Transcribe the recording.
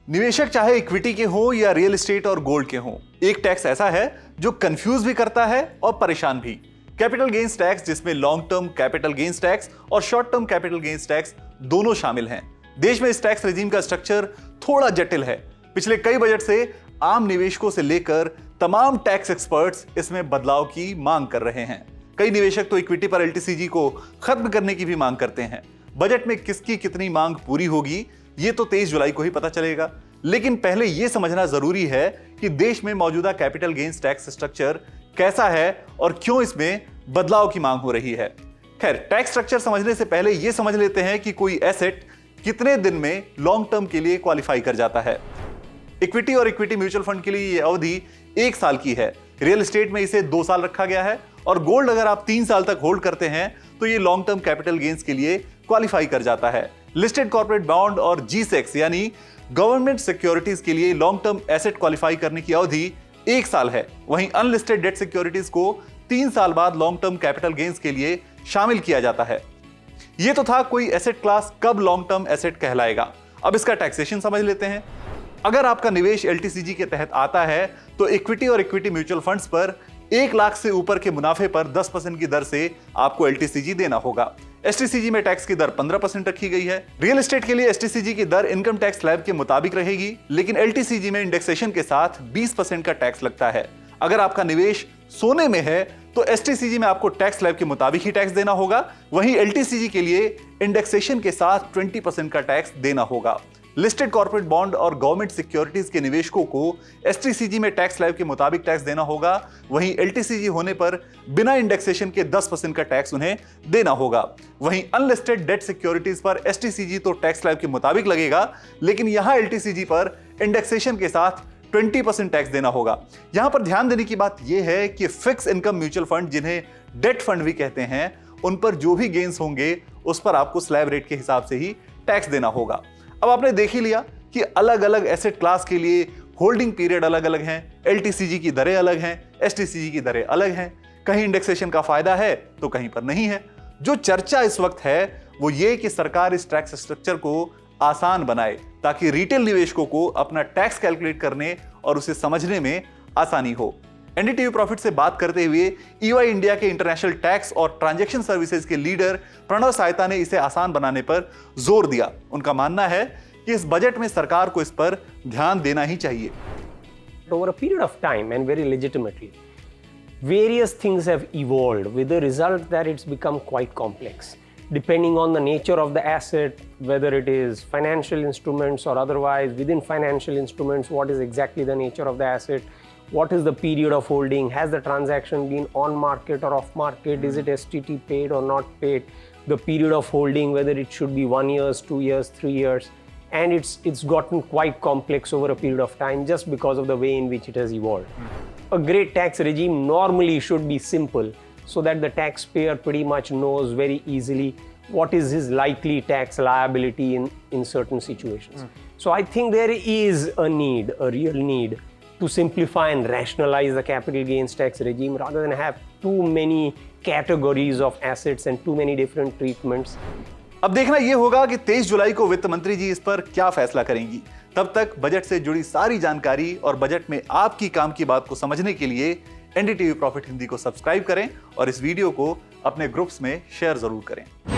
निवेशक चाहे इक्विटी के हो या रियल एस्टेट और गोल्ड के हो, एक टैक्स ऐसा है जो कंफ्यूज भी करता है और परेशान भी। कैपिटल गेन्स टैक्स, जिसमें long term capital gains tax और short term capital gains tax दोनों शामिल हैं। देश में इस टैक्स रेजिम का स्ट्रक्चर थोड़ा जटिल है। पिछले कई बजट से आम निवेशकों से लेकर तमाम टैक्स एक्सपर्ट्स इसमें बदलाव की मांग कर रहे हैं। कई निवेशक तो इक्विटी पर एलटीसीजी को खत्म करने की भी मांग करते हैं। बजट में किसकी कितनी मांग पूरी होगी, ये तो 23 जुलाई को ही पता चलेगा। लेकिन पहले यह समझना जरूरी है कि देश में मौजूदा कैपिटल गेन्स टैक्स स्ट्रक्चर कैसा है और क्यों इसमें बदलाव की मांग हो रही है। खैर, टैक्स स्ट्रक्चर समझने से पहले यह समझ लेते हैं कि कोई एसेट कितने दिन में लॉन्ग टर्म के लिए क्वालिफाई कर जाता है। इक्विटी और इक्विटी म्यूचुअल फंड के लिए यह अवधि 1 साल की है। रियल एस्टेट में इसे 2 साल रखा गया है और गोल्ड अगर आप 3 साल तक होल्ड करते हैं तो ये लॉन्ग टर्म कैपिटल गेन्स के लिए क्वालिफाई कर जाता है। लिस्टेड कॉर्पोरेट बॉन्ड और G-Secs यानी गवर्नमेंट सिक्योरिटीज के लिए लॉन्ग टर्म एसेट क्वालिफाई करने की अवधि 1 साल है। वहीं अनलिस्टेड डेट सिक्योरिटीज को 3 साल बाद लॉन्ग टर्म कैपिटल गेन्स के लिए शामिल किया जाता है। यह तो था कोई एसेट क्लास कब लॉन्ग टर्म एसेट कहलाएगा। अब इसका टैक्सेशन समझ लेते हैं। अगर आपका निवेश एलटीसीजी के तहत आता है तो इक्विटी और इक्विटी म्यूचुअल फंड्स पर 1 लाख से ऊपर के मुनाफे पर 10% की दर से आपको एलटीसीजी देना होगा। एसटीसीजी में टैक्स की दर 15% रखी गई है। रियल एस्टेट के लिए एसटीसीजी की दर इनकम टैक्स स्लैब के मुताबिक रहेगी, लेकिन एलटीसीजी में इंडेक्सेशन के साथ 20% का टैक्स लगता है। अगर आपका निवेश सोने में है तो एसटीसीजी में आपको टैक्स स्लैब के मुताबिक ही टैक्स देना होगा। वहीं एलटीसीजी के लिए इंडेक्सेशन के साथ 20% का टैक्स देना होगा। लिस्टेड कॉर्पोरेट बॉन्ड और गवर्नमेंट सिक्योरिटीज के निवेशकों को एसटीसीजी में टैक्स स्लैब के मुताबिक टैक्स देना होगा। वहीं एलटीसीजी होने पर बिना इंडेक्सेशन के 10% का टैक्स उन्हें देना होगा। वहीं अनलिस्टेड डेट सिक्योरिटीज पर एसटीसीजी तो टैक्स स्लैब के मुताबिक लगेगा, लेकिन यहां एलटीसीजी पर इंडेक्सेशन के साथ 20% टैक्स देना होगा। यहां पर ध्यान देने की बात यह है कि फिक्स इनकम म्यूचुअल फंड, जिन्हें डेट फंड भी कहते हैं, उन पर जो भी गेन्स होंगे उस पर आपको स्लैब रेट के हिसाब से ही टैक्स देना होगा। अब आपने देख ही लिया कि अलग अलग एसेट क्लास के लिए होल्डिंग पीरियड अलग अलग हैं, एलटीसीजी की दरें अलग हैं, एसटीसीजी की दरें अलग हैं। कहीं इंडेक्सेशन का फायदा है तो कहीं पर नहीं है। जो चर्चा इस वक्त है वो ये कि सरकार इस टैक्स स्ट्रक्चर को आसान बनाए ताकि रिटेल निवेशकों को अपना टैक्स कैलकुलेट करने और उसे समझने में आसानी हो। एनडीटीवी प्रॉफिट से बात करते हुए ईवाई इंडिया के इंटरनेशनल टैक्स और ट्रांजैक्शन सर्विसेज के लीडर प्रणव सायता ने इसे आसान बनाने पर जोर दिया। उनका मानना है कि इस बजट में सरकार को इस पर ध्यान देना ही चाहिए। Over a period of time and very legitimately, various things have evolved with the result that it's become quite complex. Depending on the nature of the asset, whether it is financial instruments or otherwise, within financial instruments, what is exactly the nature of the asset? What is the period of holding? Has the transaction been on market or off market? Is it STT paid or not paid? The period of holding, whether it should be 1 year, 2 years, 3 years. And it's gotten quite complex over a period of time just because of the way in which it has evolved. A great tax regime normally should be simple so that the taxpayer pretty much knows very easily what is his likely tax liability in certain situations. So I think there is a need, a real need, to simplify and rationalize the capital gains tax regime rather than have too many categories of assets and too many different treatments. अब देखना यह होगा कि 23 जुलाई को वित्त मंत्री जी इस पर क्या फैसला करेंगी। तब तक बजट से जुड़ी सारी जानकारी और बजट में आपकी काम की बात को समझने के लिए एनडीटीवी प्रॉफिट हिंदी को सब्सक्राइब करें और इस वीडियो को अपने ग्रुप्स में शेयर जरूर करें।